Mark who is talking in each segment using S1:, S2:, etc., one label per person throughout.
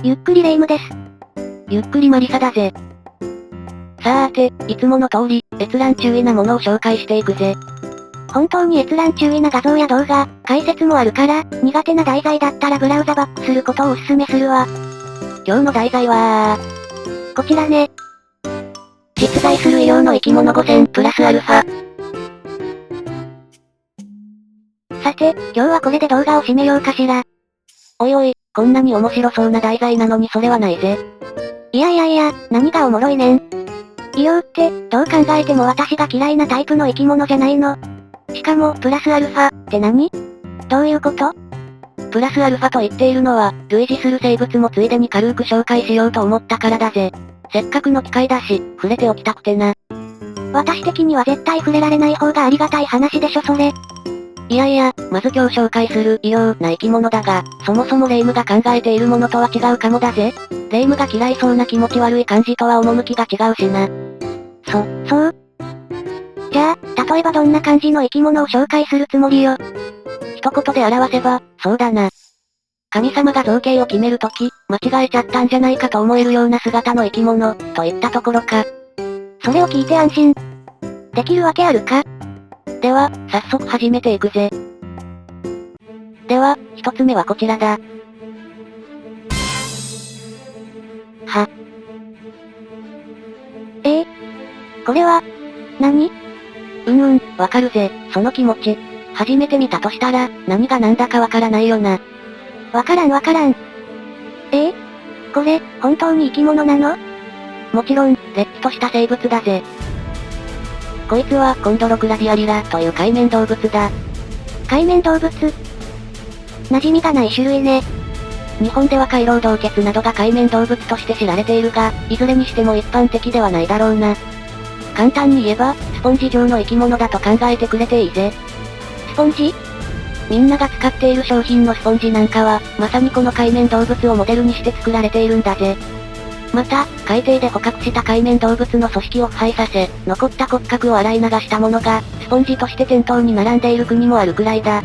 S1: ゆっくりレ夢ムです。
S2: ゆっくりマリサだぜ。さーて、いつもの通り、閲覧注意なものを紹介していくぜ。
S1: 本当に閲覧注意な画像や動画、解説もあるから、苦手な題材だったらブラウザバックすることをおすすめするわ。
S2: 今日の題材は
S1: こちらね。
S2: 実在する医療の生き物5000プラスアルファ。
S1: さて、今日はこれで動画を締めようかしら。
S2: おいおい、こんなに面白そうな題材なのにそれはないぜ。
S1: いや、何がおもろいねん。医療って、どう考えても私が嫌いなタイプの生き物じゃないの。しかも、プラスアルファ、って何？どういうこと？
S2: プラスアルファと言っているのは、類似する生物もついでに軽く紹介しようと思ったからだぜ。せっかくの機会だし、触れておきたくてな。
S1: 私的には絶対触れられない方がありがたい話でしょそれ。
S2: いや、まず今日紹介する異様な生き物だが、そもそもレ夢ムが考えているものとは違うかもだぜ。レ夢ムが嫌いそうな気持ち悪い感じとは趣が違うしな。
S1: そう？じゃあ、例えばどんな感じの生き物を紹介するつもりよ。
S2: 一言で表せば、そうだな。神様が造形を決めるとき、間違えちゃったんじゃないかと思えるような姿の生き物、といったところか。
S1: それを聞いて安心できるわけあるか？
S2: では、早速始めていくぜ。では、一つ目はこちらだ。
S1: これは、何？
S2: わかるぜ、その気持ち。初めて見たとしたら、何が何だかわからないよな。
S1: わからん。これ、本当に生き物なの？
S2: もちろん、れっきとした生物だぜ。こいつはコンドロクラディアリラという海面動物だ。
S1: 海面動物？馴染みがない種類ね。
S2: 日本では海楼洞穴などが海面動物として知られているが、いずれにしても一般的ではないだろうな。簡単に言えば、スポンジ状の生き物だと考えてくれていいぜ。
S1: スポンジ？
S2: みんなが使っている商品のスポンジなんかは、まさにこの海面動物をモデルにして作られているんだぜ。また、海底で捕獲した海面動物の組織を腐敗させ、残った骨格を洗い流したものが、スポンジとして店頭に並んでいる国もあるくらいだ。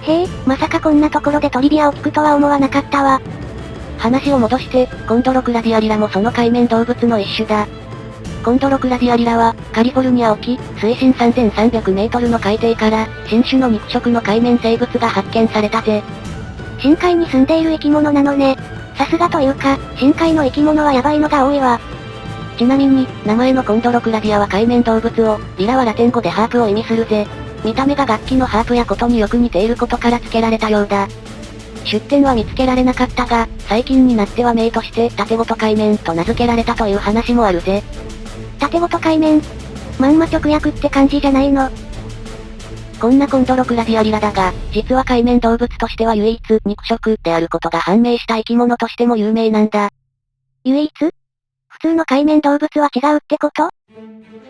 S1: へえ、まさかこんなところでトリビアを聞くとは思わなかったわ。
S2: 話を戻して、コンドロクラディアリラもその海面動物の一種だ。コンドロクラディアリラは、カリフォルニア沖、水深3300メートルの海底から、新種の肉食の海面生物が発見されたぜ。
S1: 深海に住んでいる生き物なのね。さすがというか、深海の生き物はヤバいのが多いわ。
S2: ちなみに、名前のコンドロクラディアは海面動物を、リラはラテン語でハープを意味するぜ。見た目が楽器のハープやことによく似ていることから付けられたようだ。出典は見つけられなかったが、最近になっては名として、縦ごと海面と名付けられたという話もあるぜ。
S1: 縦ごと海面？まんま直訳って感じじゃないの。
S2: こんなコンドロクラディアリラだが、実は海面動物としては唯一肉食であることが判明した生き物としても有名なんだ。
S1: 唯一？普通の海面動物は違うってこと？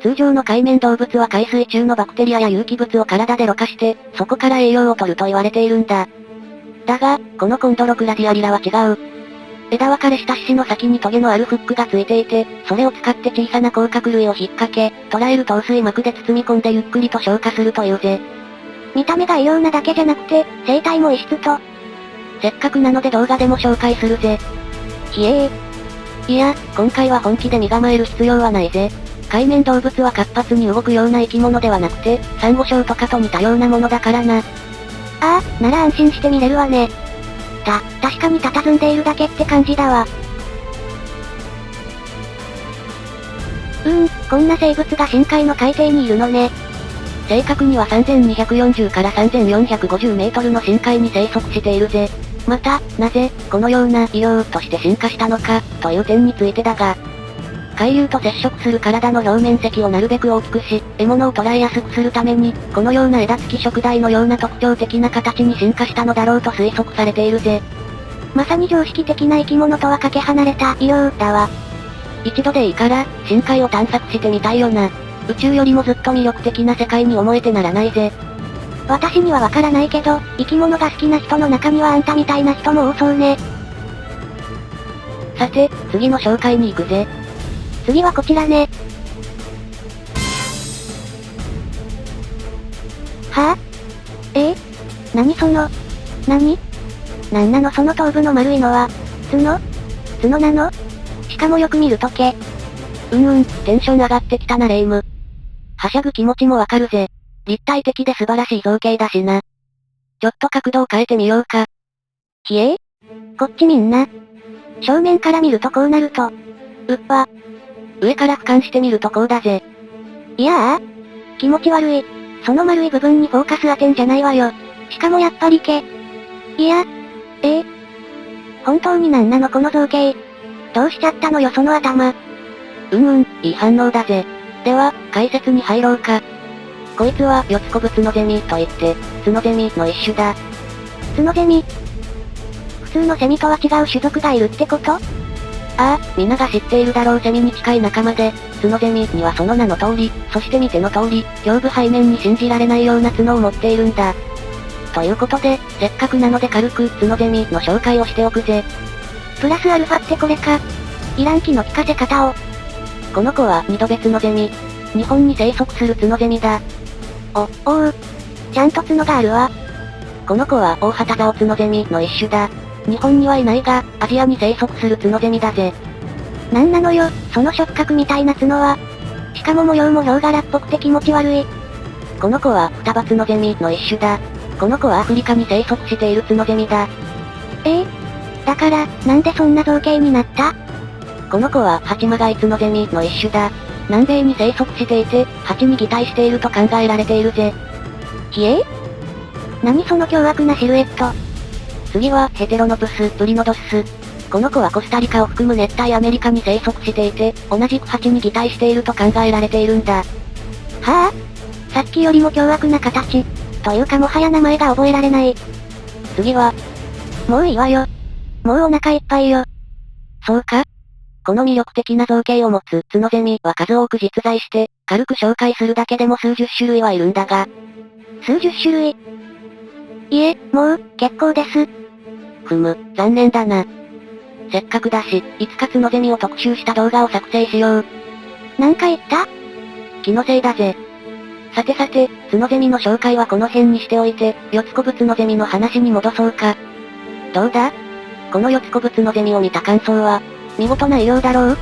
S2: 通常の海面動物は海水中のバクテリアや有機物を体でろ過して、そこから栄養を取ると言われているんだ。だが、このコンドロクラディアリラは違う。枝分かれした獅子の先にトゲのあるフックがついていて、それを使って小さな甲殻類を引っ掛け、捉える透水膜で包み込んでゆっくりと消化するというぜ。
S1: 見た目が異様なだけじゃなくて、生態も異質と。
S2: せっかくなので動画でも紹介するぜ。
S1: ひえー。
S2: いや、今回は本気で身構える必要はないぜ。海面動物は活発に動くような生き物ではなくて、サンゴ礁とかと似たようなものだからな。
S1: ああ、なら安心して見れるわね。確かに佇んでいるだけって感じだわ。こんな生物が深海の海底にいるのね。
S2: 正確には3240から3450メートルの深海に生息しているぜ。また、なぜ、このような医療として進化したのか、という点についてだが、海流と接触する体の表面積をなるべく大きくし、獲物を捕らえやすくするために、このような枝付き食台のような特徴的な形に進化したのだろうと推測されているぜ。
S1: まさに常識的な生き物とはかけ離れた異様だわ。
S2: 一度でいいから、深海を探索してみたいよな。宇宙よりもずっと魅力的な世界に思えてならないぜ。
S1: 私にはわからないけど、生き物が好きな人の中にはあんたみたいな人も多そうね。
S2: さて、次の紹介に行くぜ。
S1: 次はこちらね。はぁ？何その、なんなのその頭部の丸いのは、角？角なの？しかもよく見ると毛。
S2: テンション上がってきたなレイム。はしゃぐ気持ちもわかるぜ。立体的で素晴らしい造形だしな。ちょっと角度を変えてみようか。
S1: ひえ？こっちみんな。正面から見るとこうなると。うっわ。
S2: 上から俯瞰してみるとこうだぜ。
S1: いや気持ち悪い。その丸い部分にフォーカス当てんじゃないわよ。しかもやっぱり毛。いや、本当になんなのこの造形。どうしちゃったのよその頭。
S2: いい反応だぜ。では、解説に入ろうか。こいつは、ヨツコブツノゼミといって、ツノゼミの一種だ。
S1: ツノゼミ？普通のセミとは違う種族がいるってこと？
S2: 皆が知っているだろうセミに近い仲間で、ツノゼミにはその名の通り、そして見ての通り、胸部背面に信じられないような角を持っているんだ。ということで、せっかくなので軽くツノゼミの紹介をしておくぜ。
S1: プラスアルファってこれか。いらん気の利かせ方を。
S2: この子は二度別のゼミ。日本に生息するツノゼミだ。
S1: ちゃんと角があるわ。
S2: この子はオオハタザオツノゼミの一種だ。日本にはいないが、アジアに生息するツノゼミだぜ。
S1: なんなのよ、その触覚みたいな角は。しかも模様もヒョウ柄っぽくて気持ち悪い。
S2: この子は双葉ツノゼミの一種だ。この子はアフリカに生息しているツノゼミだ。
S1: だから、なんでそんな造形になった？
S2: この子はハチマガイツノゼミの一種だ。南米に生息していて、ハチに擬態していると考えられているぜ。
S1: 何その凶悪なシルエット。
S2: 次はヘテロノプス・プリノドスス。この子はコスタリカを含む熱帯アメリカに生息していて、同じくハチに擬態していると考えられているんだ。
S1: はぁ？さっきよりも凶悪な形。というかもはや名前が覚えられない。
S2: 次は、
S1: もういいわよ。もうお腹いっぱいよ。
S2: そうか？この魅力的な造形を持つツノゼミは数多く実在して、軽く紹介するだけでも数十種類はいるんだが。
S1: 数十種類？いえ、もう、結構です。
S2: 残念だな。せっかくだし、いつかツノゼミを特集した動画を作成しよう。
S1: なんか言った？
S2: 気のせいだぜ。さて、ツノゼミの紹介はこの辺にしておいて、ヨツコブツノゼミの話に戻そうか。どうだ？このヨツコブツノゼミを見た感想は、見事な医療だろう？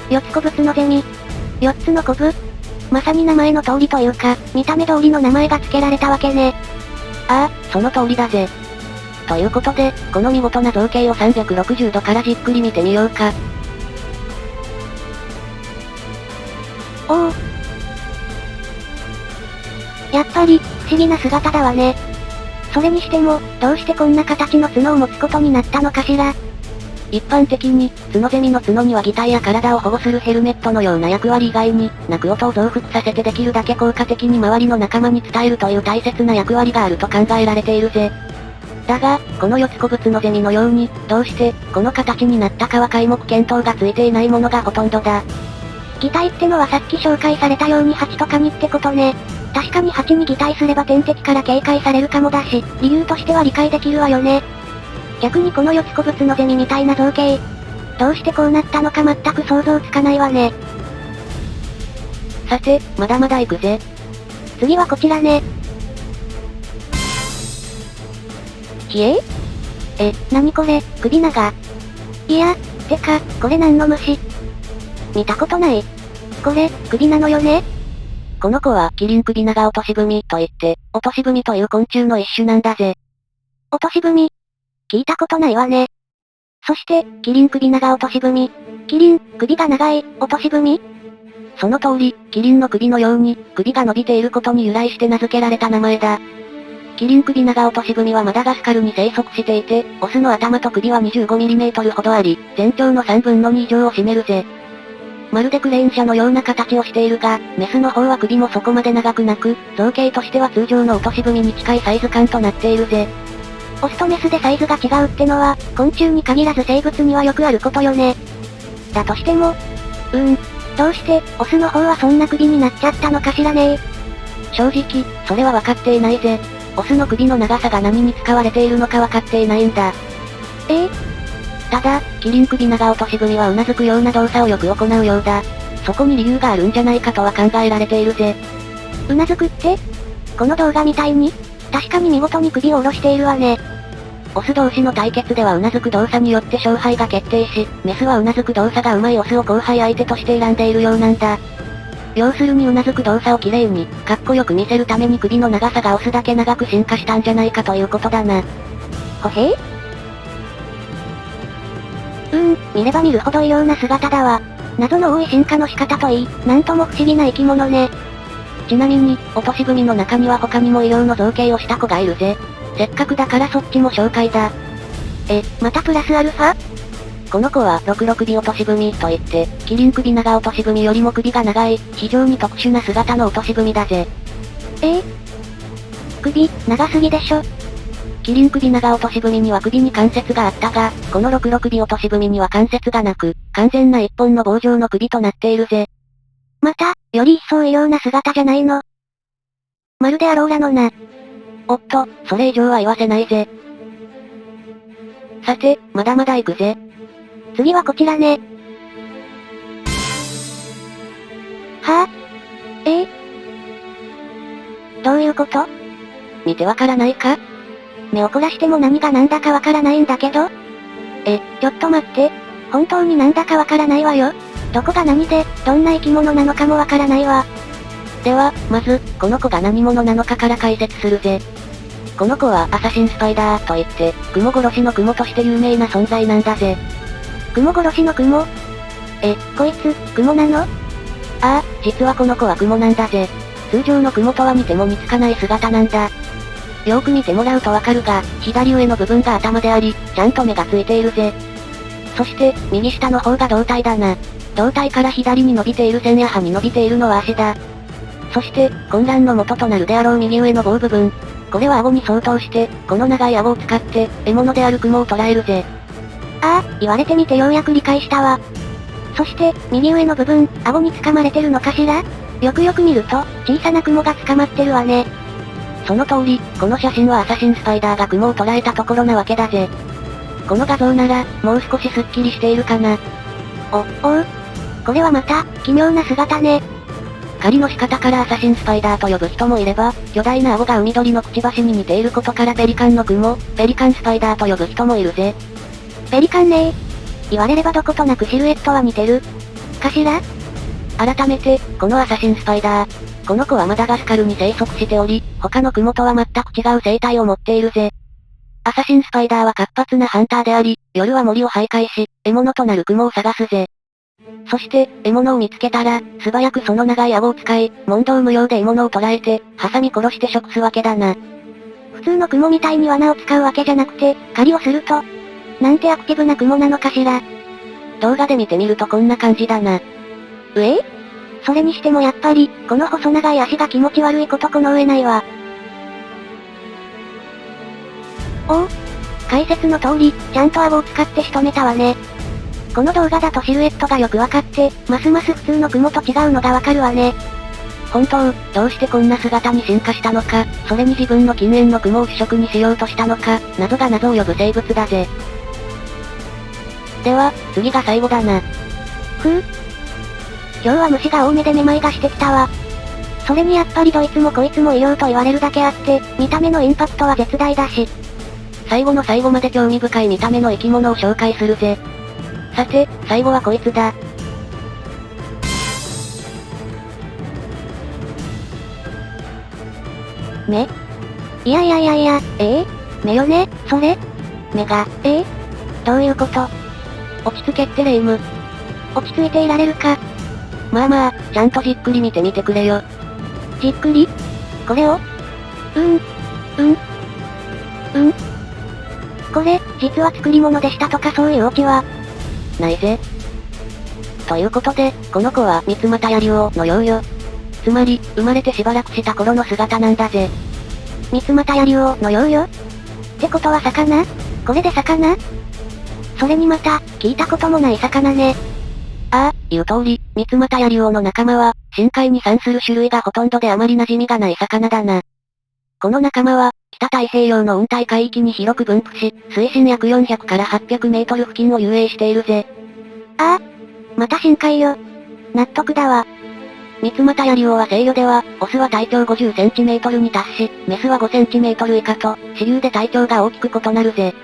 S1: ヨツコブツノゼミ。4つのコブ？まさに名前の通りというか、見た目通りの名前が付けられたわけね。
S2: その通りだぜ。ということで、この見事な造形を360度からじっくり見てみようか。
S1: やっぱり、不思議な姿だわね。それにしても、どうしてこんな形の角を持つことになったのかしら。
S2: 一般的に、ツノゼミの角には擬態や体を保護するヘルメットのような役割以外に、鳴く音を増幅させてできるだけ効果的に周りの仲間に伝えるという大切な役割があると考えられているぜ。だが、このヨツコブツノゼミのように、どうして、この形になったかは皆目見当がついていないものがほとんどだ。
S1: 擬態ってのはさっき紹介されたようにハチとかにってことね。確かにハチに擬態すれば天敵から警戒されるかもだし、理由としては理解できるわよね。逆にこのヨツコブツノゼミみたいな造形。どうしてこうなったのか全く想像つかないわね。
S2: さて、まだまだ行くぜ。
S1: 次はこちらね。なにこれ、首長。いや、てか、これ何の虫？見たことない。これ、首なのよね？
S2: この子はキリン首長オトシブミといって、オトシブミという昆虫の一種なんだぜ。
S1: オトシブミ？聞いたことないわね。そして、キリン首長オトシブミ。キリン、首が長い、オトシブミ？
S2: その通り、キリンの首のように、首が伸びていることに由来して名付けられた名前だ。キリン首長オトシブミはマダガスカルに生息していて、オスの頭と首は 25mm ほどあり、全長の3分の2以上を占めるぜ。まるでクレーン車のような形をしているが、メスの方は首もそこまで長くなく、造形としては通常のオトシブミに近いサイズ感となっているぜ。
S1: オスとメスでサイズが違うってのは、昆虫に限らず生物にはよくあることよね。だとしても、どうして、オスの方はそんな首になっちゃったのかしらね。
S2: 正直、それは分かっていないぜ。オスの首の長さが何に使われているのか分かっていないんだ。ただ、キリン首長オトシブミは頷くような動作をよく行うようだ。そこに理由があるんじゃないかとは考えられているぜ。
S1: 頷くって？この動画みたいに？確かに見事に首を下ろしているわね。
S2: オス同士の対決ではうなずく動作によって勝敗が決定し、メスはうなずく動作が上手いオスを後輩相手として選んでいるようなんだ。要するにうなずく動作を綺麗に、かっこよく見せるために首の長さがオスだけ長く進化したんじゃないかということだな。
S1: ほへ見れば見るほど異様な姿だわ。謎の多い進化の仕方といい、なんとも不思議な生き物ね。
S2: ちなみに、落とし組の中には他にも異様の造形をした子がいるぜ。せっかくだからそっちも紹介だ。
S1: またプラスアルファ？
S2: この子は66尾落とし組といって、キリン首長落とし組よりも首が長い、非常に特殊な姿の落とし組だぜ。
S1: 首、長すぎでしょ。
S2: キリン首長落とし組には首に関節があったが、この66尾落とし組には関節がなく、完全な一本の棒状の首となっているぜ。
S1: また、より一層異様な姿じゃないの。まるでアローラのな。
S2: おっと、それ以上は言わせないぜ。さて、まだまだ行くぜ。
S1: 次はこちらね。はぁ、どういうこと？
S2: 見てわからないか？
S1: 目を凝らしても何が何だかわからないんだけど。ちょっと待って。本当になんだかわからないわよ。どこが何で、どんな生き物なのかもわからないわ。
S2: では、まず、この子が何者なのかから解説するぜ。この子はアサシンスパイダーといって、雲殺しの雲として有名な存在なんだぜ。
S1: 雲殺しの雲？こいつ、雲なの？
S2: ああ、実はこの子は雲なんだぜ。通常の雲とは似ても似つかない姿なんだ。よーく見てもらうとわかるが、左上の部分が頭であり、ちゃんと目がついているぜ。そして、右下の方が胴体だな。胴体から左に伸びている線や葉に伸びているのは足だ。そして、混乱の元となるであろう右上の棒部分。これは顎に相当して、この長い顎を使って、獲物である雲を捉えるぜ。
S1: 言われてみてようやく理解したわ。そして、右上の部分、顎に掴まれてるのかしら？よくよく見ると、小さな雲が捕まってるわね。
S2: その通り、この写真はアサシンスパイダーが雲を捉えたところなわけだぜ。この画像なら、もう少しスッキリしているかな。
S1: これはまた、奇妙な姿ね。
S2: 狩りの仕方からアサシンスパイダーと呼ぶ人もいれば、巨大な顎が海鳥のくちばしに似ていることからペリカンの雲、ペリカンスパイダーと呼ぶ人もいるぜ。
S1: ペリカンね言われればどことなくシルエットは似てる。かしら？
S2: 改めて、このアサシンスパイダー。この子はマダガスカルに生息しており、他の雲とは全く違う生態を持っているぜ。アサシンスパイダーは活発なハンターであり、夜は森を徘徊し、獲物となる雲を探すぜ。そして、獲物を見つけたら、素早くその長い顎を使い、問答無用で獲物を捕らえて、挟み殺して食すわけだな。
S1: 普通の雲みたいに罠を使うわけじゃなくて、狩りをすると、なんてアクティブな雲なのかしら。
S2: 動画で見てみるとこんな感じだな。
S1: それにしてもやっぱり、この細長い足が気持ち悪いことこの上ないわ。解説の通り、ちゃんと顎を使って仕留めたわね。この動画だとシルエットがよくわかって、ますます普通の雲と違うのがわかるわね。
S2: 本当、どうしてこんな姿に進化したのか、それに自分の禁煙の雲を主食にしようとしたのか、謎が謎を呼ぶ生物だぜ。では、次が最後だな。
S1: 今日は虫が多めでめまいがしてきたわ。それにやっぱりどいつもこいつも異様と言われるだけあって、見た目のインパクトは絶大だし。
S2: 最後の最後まで興味深い見た目の生き物を紹介するぜ。さて、最後はこいつだ。
S1: 目？いや、目よね、それ？目が、どういうこと？
S2: 落ち着けってレイム。
S1: 落ち着いていられるか？
S2: まあ、ちゃんとじっくり見てみてくれよ。
S1: じっくり？これを？これ、実は作り物でしたとかそういうオチは？
S2: ないぜ。ということで、この子は三つ股や竜王のようよ。つまり、生まれてしばらくした頃の姿なんだぜ。
S1: 三つ股や竜王のようよ？ってことは魚？これで魚？それにまた、聞いたこともない魚ね。
S2: 言う通り、三つ股や竜王の仲間は、深海に産する種類がほとんどであまり馴染みがない魚だな。この仲間は、北太平洋の温帯海域に広く分布し、水深約400から800メートル付近を遊泳しているぜ。
S1: また深海よ。納得だわ。
S2: 三つ股や竜王は生魚では、オスは体長 50cm に達し、メスは 5cm 以下と、雌雄で体長が大きく異なるぜ。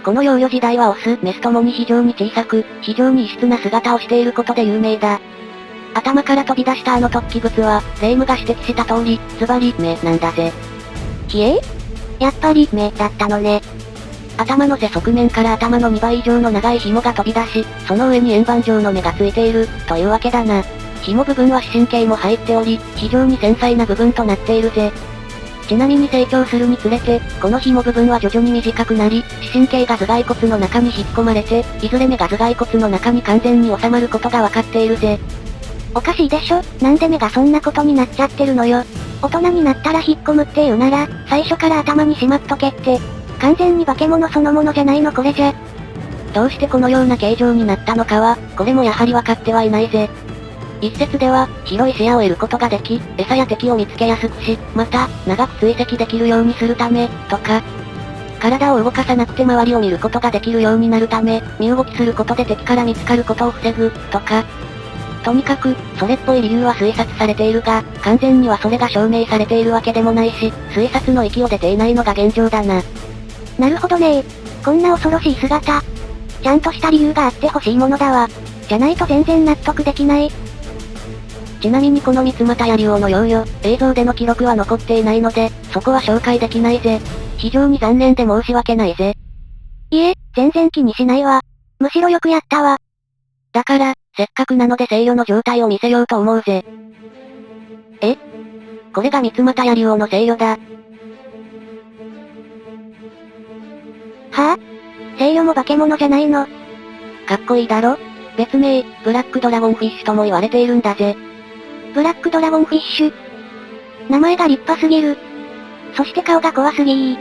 S2: この幼魚時代はオス、メスともに非常に小さく、非常に異質な姿をしていることで有名だ。頭から飛び出したあの突起物は、霊夢が指摘した通り、ズバリ、目なんだぜ。
S1: ひえ？やっぱり、目だったのね。
S2: 頭の背側面から頭の2倍以上の長い紐が飛び出し、その上に円盤状の目がついている、というわけだな。紐部分は視神経も入っており、非常に繊細な部分となっているぜ。ちなみに成長するにつれて、この紐部分は徐々に短くなり、視神経が頭蓋骨の中に引っ込まれて、いずれ目が頭蓋骨の中に完全に収まることがわかっているぜ。
S1: おかしいでしょ、なんで目がそんなことになっちゃってるのよ。大人になったら引っ込むっていうなら、最初から頭にしまっとけって。完全に化け物そのものじゃないのこれじゃ。
S2: どうしてこのような形状になったのかは、これもやはりわかってはいないぜ。一説では、広い視野を得ることができ、餌や敵を見つけやすくし、また、長く追跡できるようにするため、とか。体を動かさなくて周りを見ることができるようになるため、身動きすることで敵から見つかることを防ぐ、とか。とにかく、それっぽい理由は推察されているが、完全にはそれが証明されているわけでもないし、推察の域を出ていないのが現状だな。
S1: なるほどね。こんな恐ろしい姿。ちゃんとした理由があってほしいものだわ。じゃないと全然納得できない。
S2: ちなみにこの三つ股や竜王の幼魚、映像での記録は残っていないので、そこは紹介できないぜ。非常に残念で申し訳ないぜ。
S1: いえ、全然気にしないわ。むしろよくやったわ。
S2: だから、せっかくなので生魚の状態を見せようと思うぜ。え？これが三つ股や竜王の生魚だ。
S1: はぁ？生魚も化け物じゃないの？
S2: かっこいいだろ？別名、ブラックドラゴンフィッシュとも言われているんだぜ。
S1: ブラックドラゴンフィッシュ。名前が立派すぎる。そして顔が怖すぎー。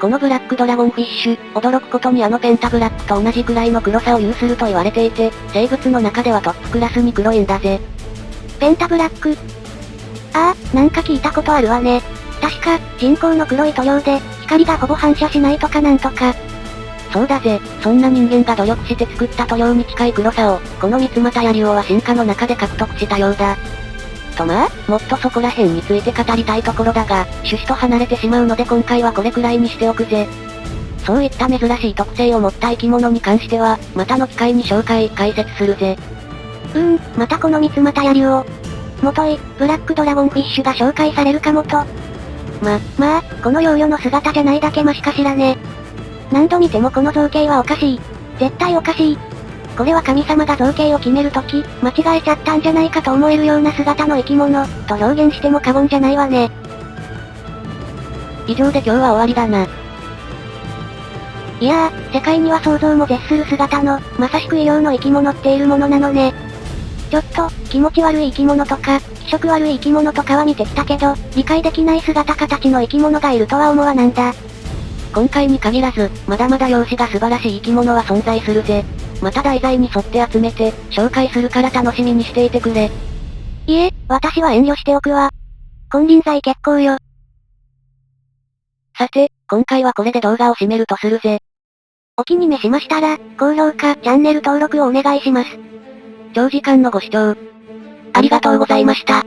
S2: このブラックドラゴンフィッシュ、驚くことにあのペンタブラックと同じくらいの黒さを有すると言われていて、生物の中ではトップクラスに黒いんだぜ。
S1: ペンタブラック。ああ、なんか聞いたことあるわね。確か、人工の黒い塗料で、光がほぼ反射しないとかなんとか。
S2: そうだぜ、そんな人間が努力して作った塗料に近い黒さを、この三つ股や竜王は進化の中で獲得したようだ。とまあ、もっとそこら辺について語りたいところだが、趣旨と離れてしまうので今回はこれくらいにしておくぜ。そういった珍しい特性を持った生き物に関しては、またの機会に紹介、解説するぜ。
S1: またこの三つ股や竜王。もとい、ブラックドラゴンフィッシュが紹介されるかもと。まあ、この幼魚の姿じゃないだけマシかしらね。何度見てもこの造形はおかしい。絶対おかしい。これは神様が造形を決めるとき、間違えちゃったんじゃないかと思えるような姿の生き物、と表現しても過言じゃないわね。
S2: 以上で今日は終わりだな。
S1: いやー、世界には想像も絶する姿の、まさしく異様の生き物っているものなのね。ちょっと、気持ち悪い生き物とか、気色悪い生き物とかは見てきたけど、理解できない姿形の生き物がいるとは思わなんだ。
S2: 今回に限らず、まだまだ容姿が素晴らしい生き物は存在するぜ。また題材に沿って集めて、紹介するから楽しみにしていてくれ。
S1: いえ、私は遠慮しておくわ。金輪際結構よ。
S2: さて、今回はこれで動画を締めるとするぜ。
S1: お気に召しましたら、高評価、チャンネル登録をお願いします。
S2: 長時間のご視聴、
S1: ありがとうございました。